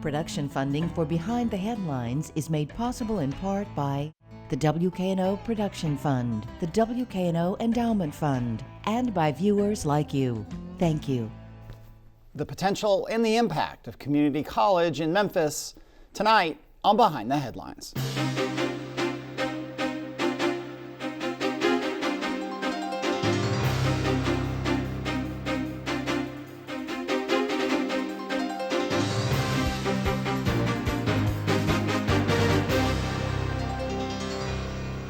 Production funding for Behind the Headlines is made possible in part by the WKNO Production Fund, the WKNO Endowment Fund, and by viewers like you. Thank you. The potential and the impact of community college in Memphis tonight on Behind the Headlines.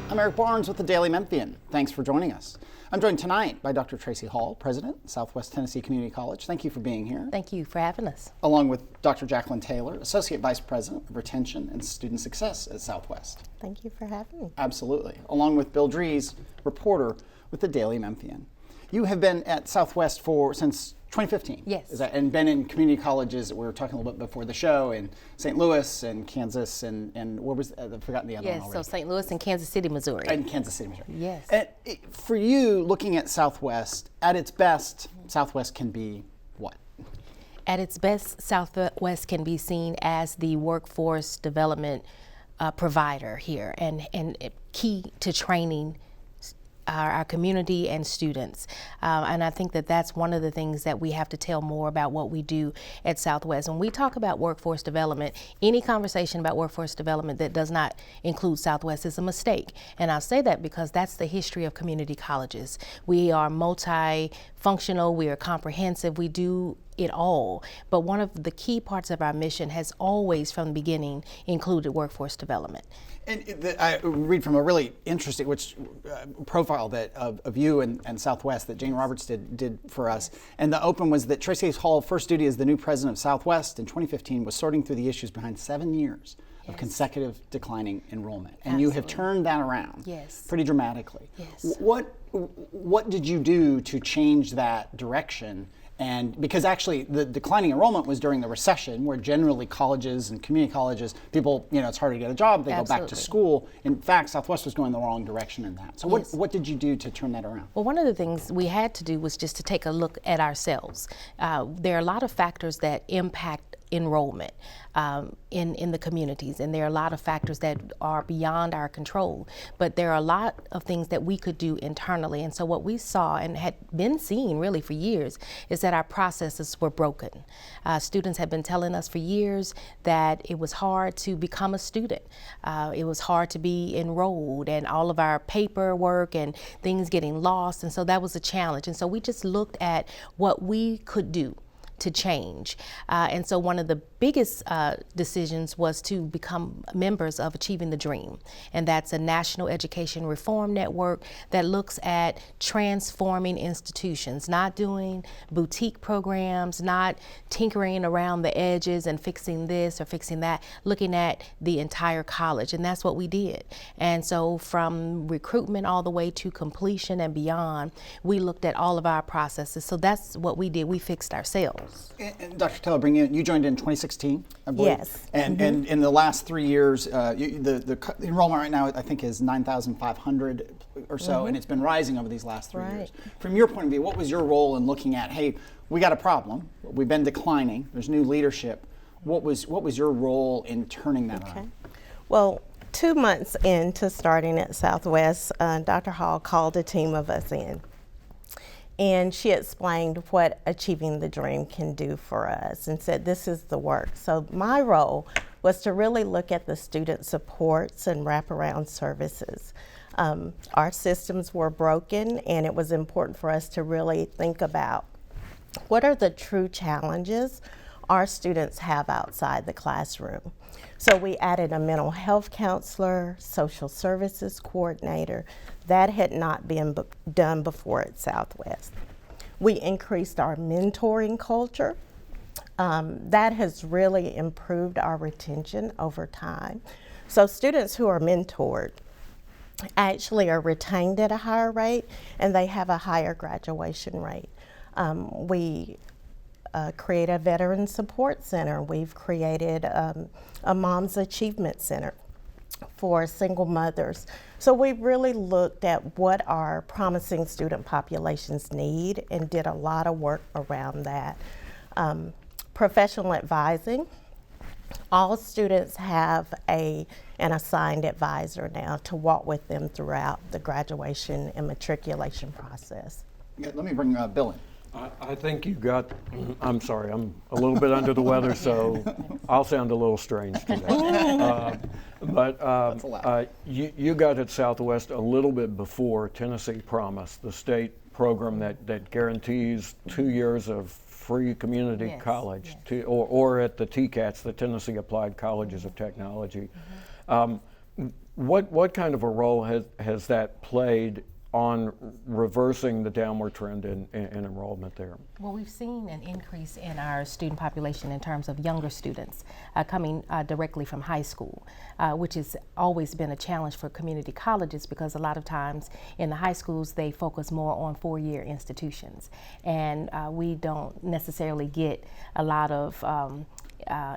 I'm Eric Barnes with the Daily Memphian. Thanks for joining us. I'm joined tonight by Dr. Tracy Hall, President, Southwest Tennessee Community College. Thank you for being here. Thank you for having us. Along with Dr. Jacqueline Taylor, Associate Vice President of Retention and Student Success at Southwest. Thank you for having me. Absolutely. Along with Bill Dries, reporter with the Daily Memphian. You have been at Southwest since 2015. Yes. And been in community colleges, we were talking a little bit before the show, in St. Louis and Kansas and where was, I've forgotten the other one Yes, already. so St. Louis and Kansas City, Missouri. And Kansas City, Missouri. Yes. And for you, looking at Southwest, at its best, Southwest can be what? At its best, Southwest can be seen as the workforce development provider here and key to training our community and students. And I think that that's one of the things that we have to tell more about what we do at Southwest. When we talk about workforce development, any conversation about workforce development that does not include Southwest is a mistake. And I'll say that because that's the history of community colleges. We are multifunctional, we are comprehensive, we do it all. But one of the key parts of our mission has always from the beginning included workforce development. And I read from a really interesting profile that of you and Southwest that Jane Roberts did for us. And the open was that Tracy Hall's first duty as the new president of Southwest in 2015 was sorting through the issues behind 7 years of consecutive declining enrollment. And Absolutely. You have turned that around pretty dramatically. Yes. What did you do to change that direction? And because actually the declining enrollment was during the recession, where generally colleges and community colleges, people, it's harder to get a job, they go back to school. In fact, Southwest was going the wrong direction in that. So what did you do to turn that around? Well, one of the things we had to do was just to take a look at ourselves. There are a lot of factors that impact enrollment in the communities, and there are a lot of factors that are beyond our control, but there are a lot of things that we could do internally. And so what we saw and had been seeing really for years is that our processes were broken. Students had been telling us for years that it was hard to become a student. It was hard to be enrolled, and all of our paperwork and things getting lost, and so that was a challenge. And so we just looked at what we could do to change. And so one of the biggest decisions was to become members of Achieving the Dream. And that's a national education reform network that looks at transforming institutions, not doing boutique programs, not tinkering around the edges and fixing this or fixing that, looking at the entire college. And that's what we did. And so from recruitment all the way to completion and beyond, we looked at all of our processes. So that's what we did. We fixed ourselves. And Dr. Taylor, you joined in 2016, I believe. Yes. And in the last 3 years, the enrollment right now, I think, is 9,500 or so, and it's been rising over these last 3 years. From your point of view, what was your role in looking at, hey, we got a problem, we've been declining, there's new leadership. What was your role in turning that around? Well, 2 months into starting at Southwest, Dr. Hall called a team of us in. And she explained what Achieving the Dream can do for us and said, this is the work. So my role was to really look at the student supports and wraparound services. Our systems were broken, and it was important for us to really think about what are the true challenges our students have outside the classroom. So we added a mental health counselor, social services coordinator. That had not been done before at Southwest. We increased our mentoring culture. That has really improved our retention over time. So students who are mentored actually are retained at a higher rate, and they have a higher graduation rate. We create a veteran support center. We've created a Mom's Achievement Center for single mothers. So we really looked at what our promising student populations need and did a lot of work around that. Professional advising. All students have an assigned advisor now to walk with them throughout the graduation and matriculation process. Yeah, let me bring Bill in. I think you got, I'm sorry, I'm a little bit under the weather, so I'll sound a little strange today. You got at Southwest a little bit before Tennessee Promise, the state program that guarantees 2 years of free community college, or at the TCATS, the Tennessee Applied Colleges of Technology. What kind of a role has that played on reversing the downward trend in enrollment there? Well, we've seen an increase in our student population in terms of younger students coming directly from high school, which has always been a challenge for community colleges, because a lot of times in the high schools they focus more on four-year institutions, and we don't necessarily get a lot of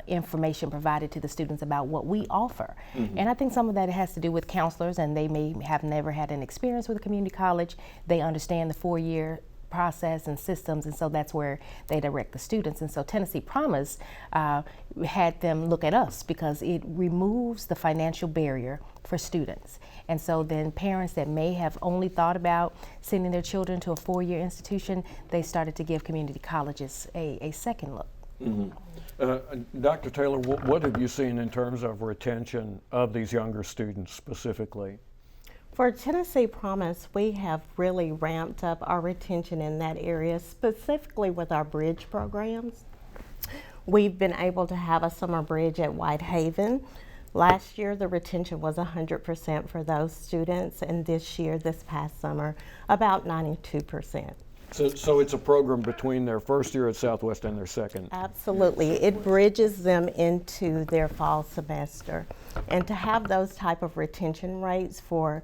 information provided to the students about what we offer. And I think some of that has to do with counselors, and they may have never had an experience with a community college. They understand the four-year process and systems, and so that's where they direct the students. And so Tennessee Promise had them look at us because it removes the financial barrier for students. And so then parents that may have only thought about sending their children to a four-year institution, they started to give community colleges a second look. Dr. Taylor, what have you seen in terms of retention of these younger students specifically? For Tennessee Promise, we have really ramped up our retention in that area, specifically with our bridge programs. We've been able to have a summer bridge at Whitehaven. Last year, the retention was 100% for those students, and this past summer, about 92%. So it's a program between their first year at Southwest and their second? Absolutely. It bridges them into their fall semester. And to have those type of retention rates for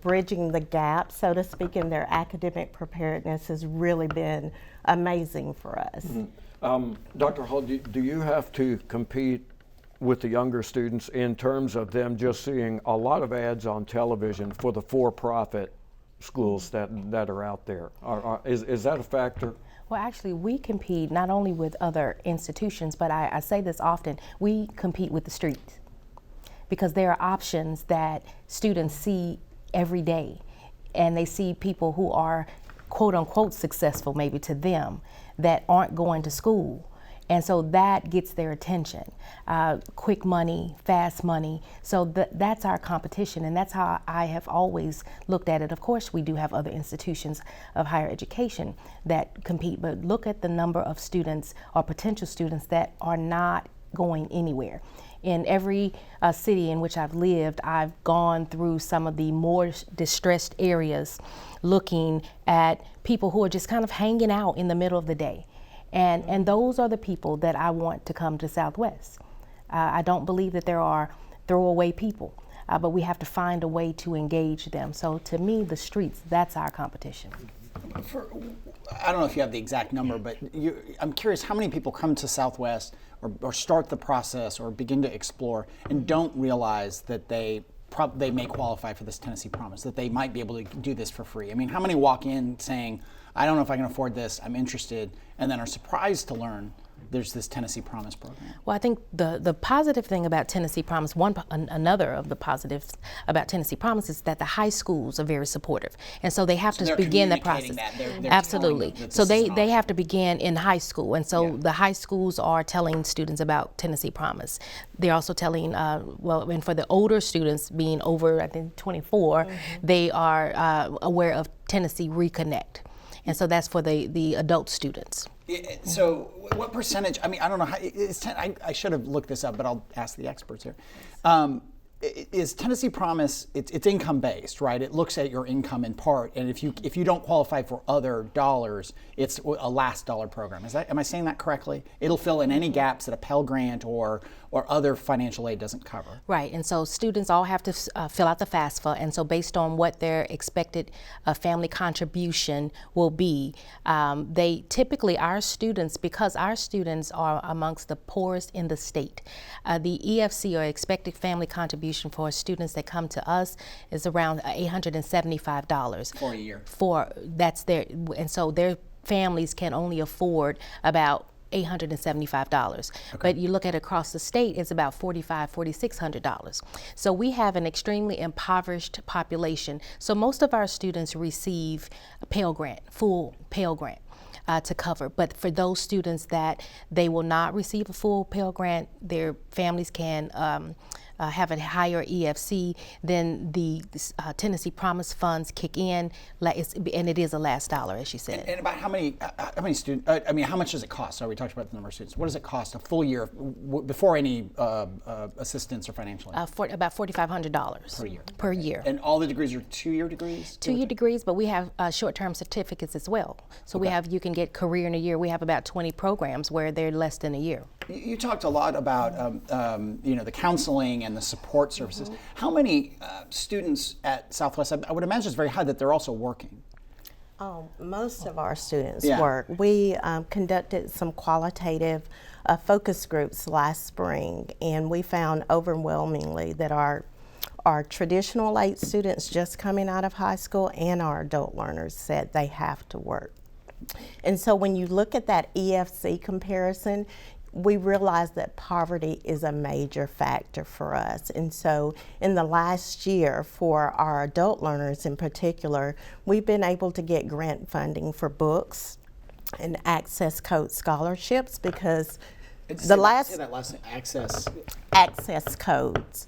bridging the gap, so to speak, in their academic preparedness has really been amazing for us. Dr. Hall, do you have to compete with the younger students in terms of them just seeing a lot of ads on television for the for-profit schools that are out there? Is that a factor? Well, actually, we compete not only with other institutions, but I say this often, we compete with the streets, because there are options that students see every day, and they see people who are quote unquote successful, maybe to them, that aren't going to school. And so that gets their attention. Quick money, fast money. So that's our competition, and that's how I have always looked at it. Of course, we do have other institutions of higher education that compete, but look at the number of students or potential students that are not going anywhere. In every city in which I've lived, I've gone through some of the more distressed areas looking at people who are just kind of hanging out in the middle of the day. And those are the people that I want to come to Southwest. I don't believe that there are throwaway people, but we have to find a way to engage them. So to me, the streets, that's our competition. I don't know if you have the exact number, but I'm curious how many people come to Southwest or start the process or begin to explore and don't realize that they may qualify for this Tennessee Promise, that they might be able to do this for free. I mean, how many walk in saying, I don't know if I can afford this, I'm interested, and then are surprised to learn there's this Tennessee Promise program? Well, I think the positive thing about Tennessee Promise, another of the positives about Tennessee Promise is that the high schools are very supportive, and so they have to begin the process. They're Absolutely. So they have to begin in high school, and so Yeah. the high schools are telling students about Tennessee Promise. They're also telling, and for the older students being over, I think 24, they are aware of Tennessee Reconnect, and so that's for the adult students. So what percentage, I mean, I don't know, I should have looked this up, but I'll ask the experts here. Is Tennessee Promise, it's income based, right? It looks at your income in part, and if you don't qualify for other dollars, it's a last dollar program. Am I saying that correctly? It'll fill in any gaps that a Pell Grant or other financial aid doesn't cover. Right, and so students all have to fill out the FAFSA, and so based on what their expected family contribution will be, they typically, our students, because our students are amongst the poorest in the state, the EFC, or expected family contribution for students that come to us, is around $875 For a year. That's their, and so their families can only afford about $875. But you look at across the state, it's about $4,600. So we have an extremely impoverished population. So most of our students receive a Pell Grant, full Pell Grant. To cover, but for those students that they will not receive a full Pell Grant, their families can have a higher EFC, then the Tennessee Promise funds kick in, and it is a last dollar, as you said. And about how many students? I mean, how much does it cost? So we talked about the number of students. What does it cost a full year before any assistance or financial aid? For about $4,500 per year. Per year. And all the degrees are 2-year degrees. 2-year degrees, but we have short-term certificates as well. So you can get career in a year. We have about 20 programs where they're less than a year. You talked a lot about the counseling and the support services. How many students at Southwest? I would imagine it's very high that they're also working. Most of our students work. We conducted some qualitative focus groups last spring, and we found overwhelmingly that our traditional 8 students just coming out of high school and our adult learners said they have to work. And so when you look at that EFC comparison, we realize that poverty is a major factor for us. And so in the last year, for our adult learners in particular, we've been able to get grant funding for books and access code scholarships because access codes.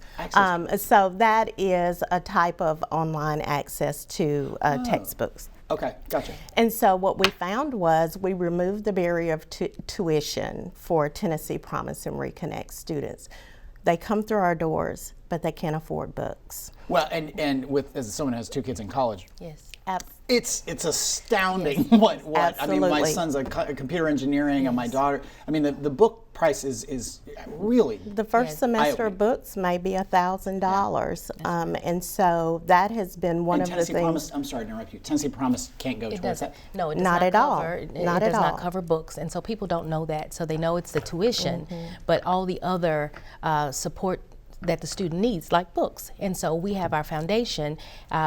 So that is a type of online access to textbooks. Okay, gotcha. And so what we found was we removed the barrier of tuition for Tennessee Promise and Reconnect students. They come through our doors, but they can't afford books. Well, and with as someone who has 2 kids in college, yes, it's astounding what I mean. My son's a computer engineering, and my daughter. I mean, the book price is really the first semester of books may be $1,000, and so that has been one of the things. Promise, I'm sorry to interrupt you. Tennessee Promise can't go towards that. No, it does not at all. It does not cover books, and so people don't know that. So they know it's the tuition, but all the other support that the student needs, like books. And so we have our foundation.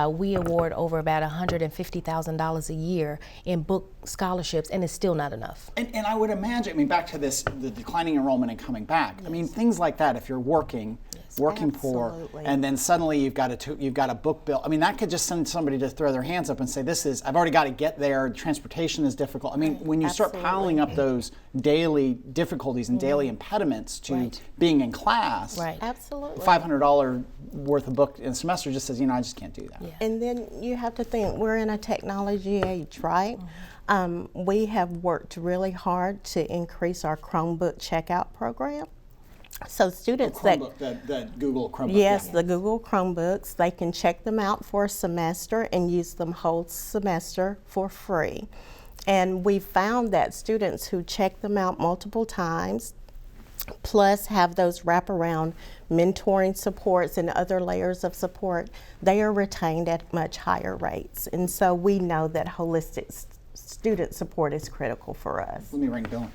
We award over about $150,000 a year in book scholarships, and it's still not enough. And I would imagine, I mean, back to this, the declining enrollment and coming back. I mean, things like that, if you're working poor, and then suddenly you've got a book bill. I mean, that could just send somebody to throw their hands up and say, I've already got to get there, transportation is difficult. I mean, when you start piling up those daily difficulties and daily impediments to being in class, $500 worth of book in a semester just says, I just can't do that. And then you have to think, we're in a technology age, right? We have worked really hard to increase our Chromebook checkout program. So students the Google Chromebook. Yes, the Google Chromebooks, they can check them out for a semester and use them whole semester for free. And we found that students who check them out multiple times, plus have those wraparound mentoring supports and other layers of support, they are retained at much higher rates. And so we know that holistic student support is critical for us. Let me ring Bill.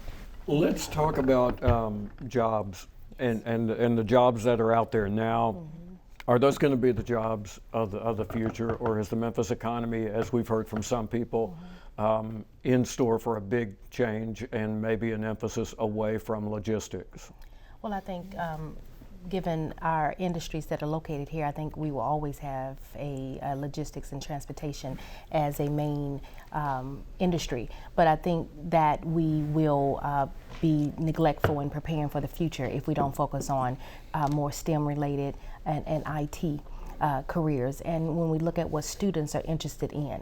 Let's talk about jobs and the jobs that are out there now. Are those going to be the jobs of the future, or is the Memphis economy, as we've heard from some people, in store for a big change and maybe an emphasis away from logistics? Well, I think given our industries that are located here, I think we will always have a logistics and transportation as a main industry. But I think that we will be neglectful in preparing for the future if we don't focus on more STEM-related and IT careers. And when we look at what students are interested in,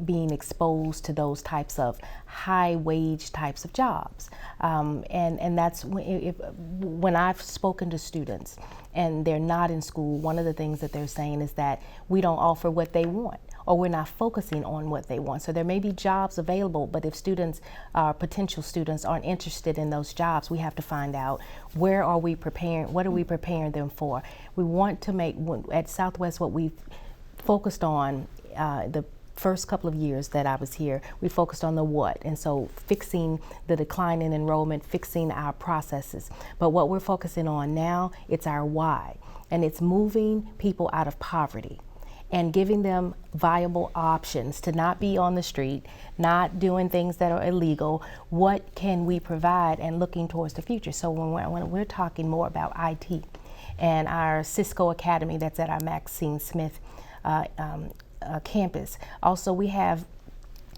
being exposed to those types of high wage types of jobs. And that's when I've spoken to students and they're not in school, one of the things that they're saying is that we don't offer what they want, or we're not focusing on what they want. So there may be jobs available, but if students, potential students, aren't interested in those jobs, we have to find out where are we preparing, what are we preparing them for. We want to make, at Southwest, what we've focused on the first couple of years that I was here, we focused on the what, and so fixing the decline in enrollment, fixing our processes. But what we're focusing on now, it's our why, and it's moving people out of poverty and giving them viable options to not be on the street, not doing things that are illegal. What can we provide, and looking towards the future? So when we're talking more about IT and our Cisco Academy that's at our Maxine Smith campus. Also, we have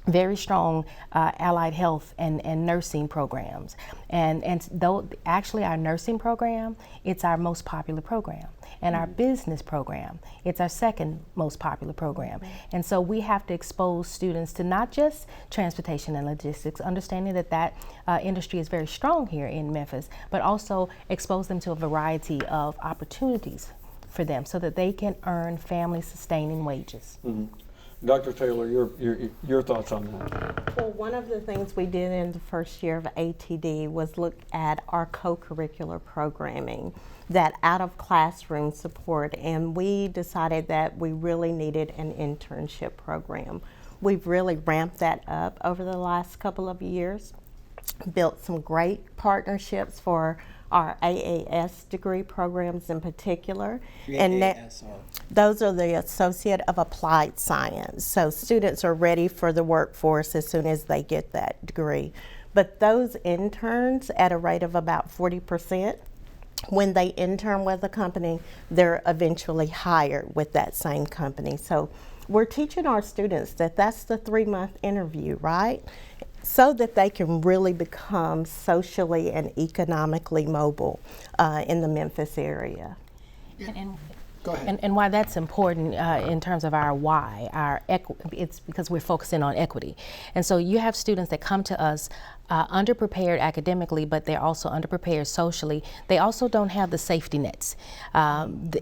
very strong allied health and nursing programs. And though actually our nursing program, it's our most popular program. And our business program, it's our second most popular program. And so we have to expose students to not just transportation and logistics, understanding that that industry is very strong here in Memphis, but also expose them to a variety of opportunities for them so that they can earn family-sustaining wages. Dr. Taylor, your thoughts on that? Well, one of the things we did in the first year of ATD was look at our co-curricular programming, that out-of-classroom support, and we decided that we really needed an internship program. We've really ramped that up over the last couple of years, built some great partnerships for our AAS degree programs in particular. Those are the Associate of Applied Science. So students are ready for the workforce as soon as they get that degree. But those interns, at a rate of about 40%, when they intern with a company, they're eventually hired with that same company. So we're teaching our students that that's the 3-month interview, right? So that they can really become socially and economically mobile in the Memphis area. Go ahead. And why that's important in terms of our why, it's because we're focusing on equity. And so you have students that come to us underprepared academically, but they're also underprepared socially. They also don't have the safety nets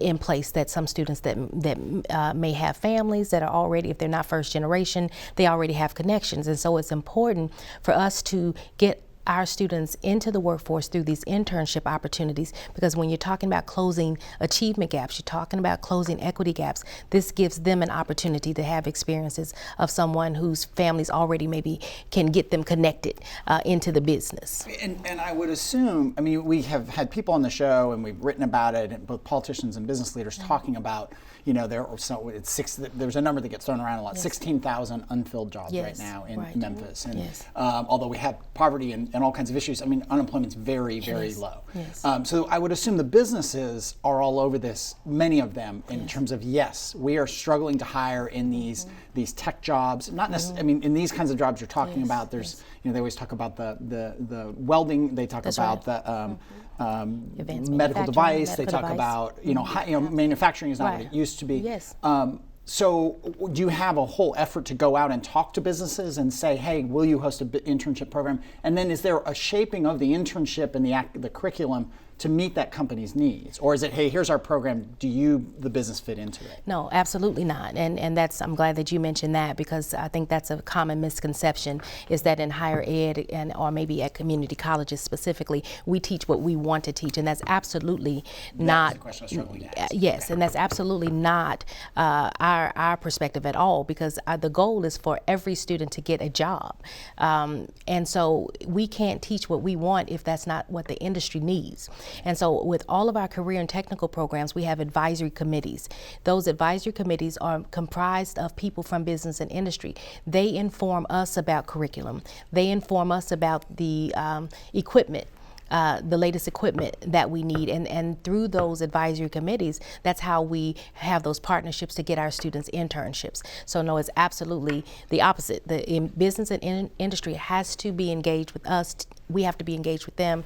in place that some students that may have families that are already, if they're not first generation, they already have connections. And so it's important for us to get our students into the workforce through these internship opportunities, because when you're talking about closing achievement gaps, you're talking about closing equity gaps, this gives them an opportunity to have experiences of someone whose families already maybe can get them connected into the business. And I would assume, I mean, we have had people on the show and we've written about it, and both politicians and business leaders talking about, you know, there's a number that gets thrown around a lot, 16,000 unfilled jobs right now in Memphis. And although we have poverty and all kinds of issues, I mean, unemployment's very, very low. So I would assume the businesses are all over this, many of them, in terms of, yes, we are struggling to hire in these tech jobs. Not necessarily, I mean, in these kinds of jobs you're talking about, there's, you know, they always talk about the welding, they talk about the medical device, they talk about, you know, manufacturing is not what it used to be. So do you have a whole effort to go out and talk to businesses and say, hey, will you host an internship program? And then is there a shaping of the internship and the curriculum to meet that company's needs? Or is it, hey, here's our program, do you, the business, fit into it? No, absolutely not. And that's, I'm glad that you mentioned that, because I think that's a common misconception, is that in higher ed or maybe at community colleges specifically, we teach what we want to teach, and that's absolutely not. That's the question I was struggling to ask. Yes, and that's absolutely not our perspective at all, because the goal is for every student to get a job. And so we can't teach what we want if that's not what the industry needs. And so with all of our career and technical programs, we have advisory committees. Those advisory committees are comprised of people from business and industry. They inform us about curriculum. They inform us about the equipment. The latest equipment that we need, and through those advisory committees, that's how we have those partnerships to get our students internships. So no, it's absolutely the opposite. The business and industry has to be engaged with us. We have to be engaged with them,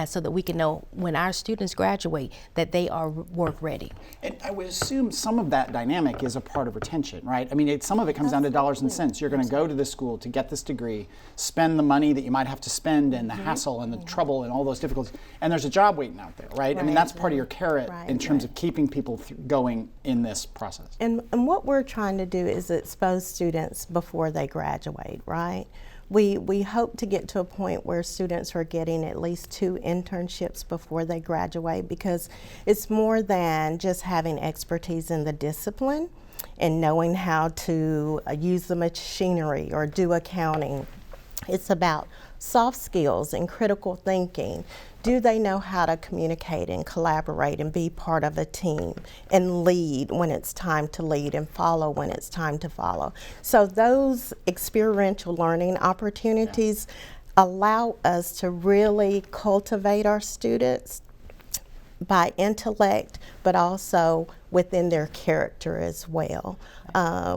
so that we can know when our students graduate that they are work ready. And I would assume some of that dynamic is a part of retention, right? I mean, some of it comes down to dollars and cents. You're going to go to this school to get this degree, spend the money that you might have to spend, and the hassle and the trouble and all those difficulties, and there's a job waiting out there, right? I mean, that's part of your carrot in terms of keeping people going in this process. And what we're trying to do is expose students before they graduate, right? We hope to get to a point where students are getting at least 2 internships before they graduate, because it's more than just having expertise in the discipline and knowing how to use the machinery or do accounting. It's about soft skills and critical thinking, do they know how to communicate and collaborate and be part of a team and lead when it's time to lead and follow when it's time to follow? So those experiential learning opportunities allow us to really cultivate our students by intellect, but also within their character as well.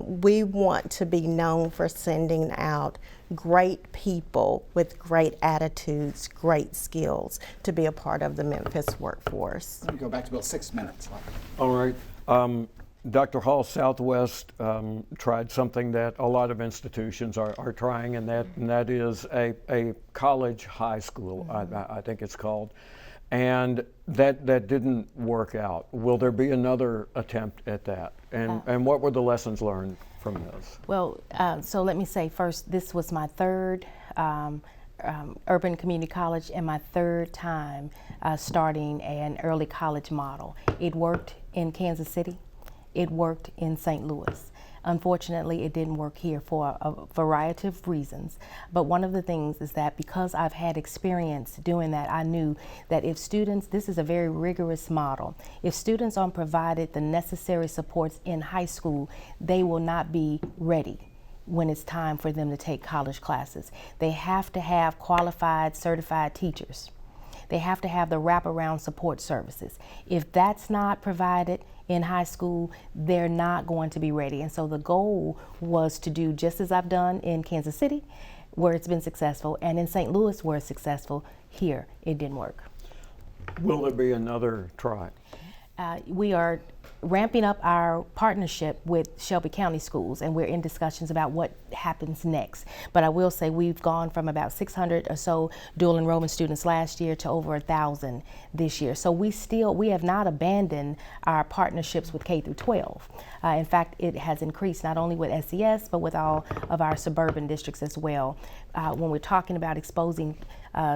We want to be known for sending out great people with great attitudes, great skills to be a part of the Memphis workforce. Let me go back to about 6 minutes left. All right. Dr. Hall, Southwest tried something that a lot of institutions are trying, and that is a college high school, I think it's called. And that didn't work out. Will there be another attempt at that? And what were the lessons learned from this? Well, so let me say first, this was my third urban community college and my third time starting an early college model. It worked in Kansas City. It worked in St. Louis. Unfortunately, it didn't work here for a variety of reasons. But one of the things is that because I've had experience doing that, I knew that if students, this is a very rigorous model, if students aren't provided the necessary supports in high school, they will not be ready when it's time for them to take college classes. They have to have qualified, certified teachers. They have to have the wraparound support services. If that's not provided in high school, they're not going to be ready. And so the goal was to do just as I've done in Kansas City, where it's been successful, and in St. Louis, where it's successful. Here, it didn't work. Will there be another try? We are ramping up our partnership with Shelby County Schools, and we're in discussions about what happens next. But I will say we've gone from about 600 or so dual enrollment students last year to over 1,000 this year. So we have not abandoned our partnerships with K through 12. In fact, it has increased not only with SES, but with all of our suburban districts as well. When we're talking about exposing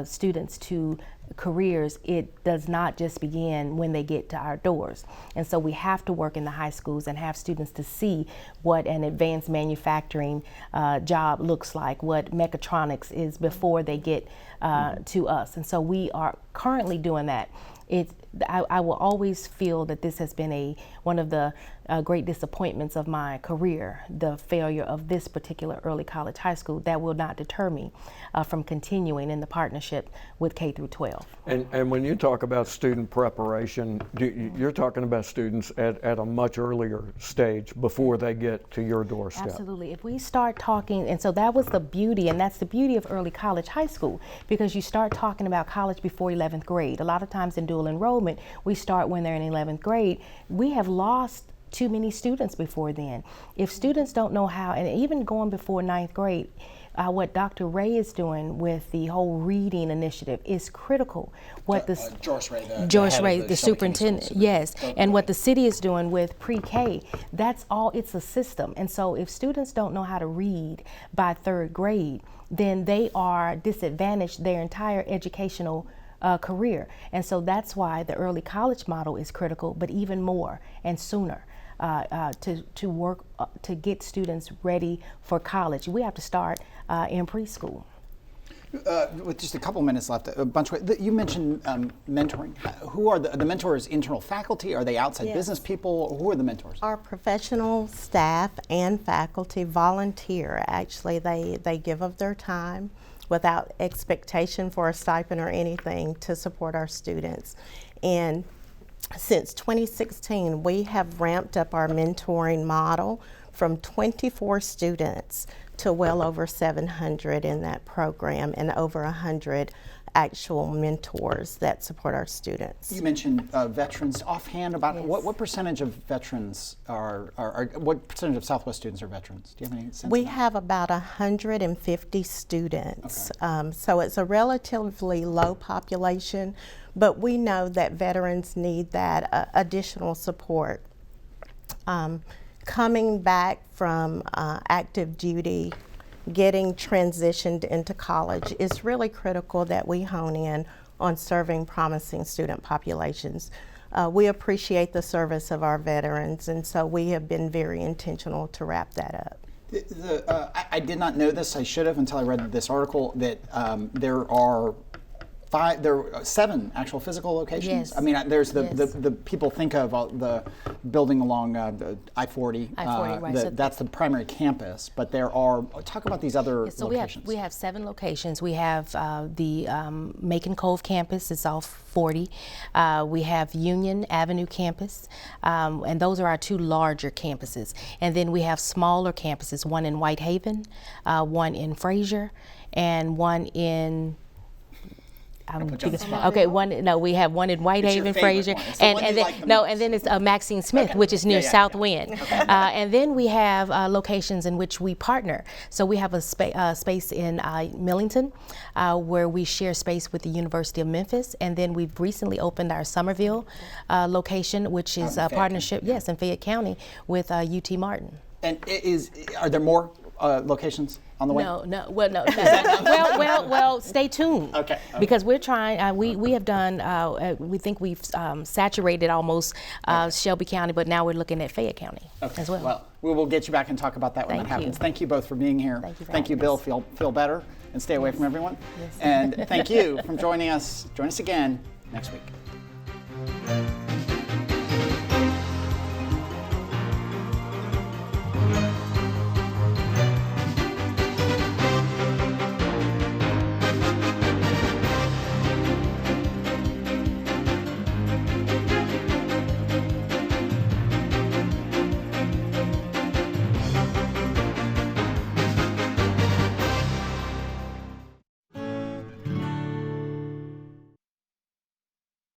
students to careers, it does not just begin when they get to our doors. And so we have to work in the high schools and have students to see what an advanced manufacturing job looks like, what mechatronics is before they get to us. And so we are currently doing that. I will always feel that this has been one of the great disappointments of my career, the failure of this particular early college high school. That will not deter me from continuing in the partnership with K through 12. And when you talk about student preparation, you're talking about students at a much earlier stage before they get to your doorstep. Absolutely. If we start talking, and so that was the beauty, and that's the beauty of early college high school, because you start talking about college before 11th grade. A lot of times in dual enrollment, we start when they're in 11th grade. We have lost too many students before then. If students don't know how, and even going before 9th grade, what Dr. Ray is doing with the whole reading initiative is critical. What Joyce Ray, the superintendent, yes, and what the city is doing with pre-K, that's all, it's a system. And so if students don't know how to read by 3rd grade, then they are disadvantaged their entire educational career. And so that's why the early college model is critical, but even more and sooner. To work to get students ready for college. We have to start in preschool. With just a couple minutes left, you mentioned mentoring. Who are the mentors? Internal faculty? Are they outside business people? Who are the mentors? Our professional staff and faculty volunteer. Actually, they give of their time without expectation for a stipend or anything to support our students. And since 2016, we have ramped up our mentoring model from 24 students to well over 700 in that program, and over 100 actual mentors that support our students. You mentioned veterans. Offhand, about what percentage of veterans what percentage of Southwest students are veterans? Do you have any sense? We have about 150 students. Okay. So it's a relatively low population, but we know that veterans need that additional support. Coming back from active duty, getting transitioned into college, is really critical that we hone in on serving promising student populations. We appreciate the service of our veterans, and so we have been very intentional to wrap that up. I did not know this, I should have until I read this article, that there are there are 7 actual physical locations. Yes. I mean, there's Yes. the people think of the building along the I-40. I-40, right. So That's the primary campus, but there are. Talk about these other So locations. we have 7 locations. We have the Macon Cove campus. It's off 40. We have Union Avenue campus, and those are our 2 larger campuses. And then we have smaller campuses, one in Whitehaven, one in Fraser, and one in okay, we have one in Whitehaven, Fraser, and then it's Maxine Smith, which is near South Wind. And then we have locations in which we partner. So we have a space in Millington, where we share space with the University of Memphis, and then we've recently opened our Somerville location, which is a partnership, yes, in Fayette County with UT Martin. And are there more locations on the way? Well, stay tuned. Okay. Because we're trying. We have done. We think we've saturated almost Shelby County, but now we're looking at Fayette County as well. Well, we will get you back and talk about that when that happens. Thank you both for being here. Thank you Bill. Feel better and stay away from everyone. Yes. And thank you for joining us. Join us again next week.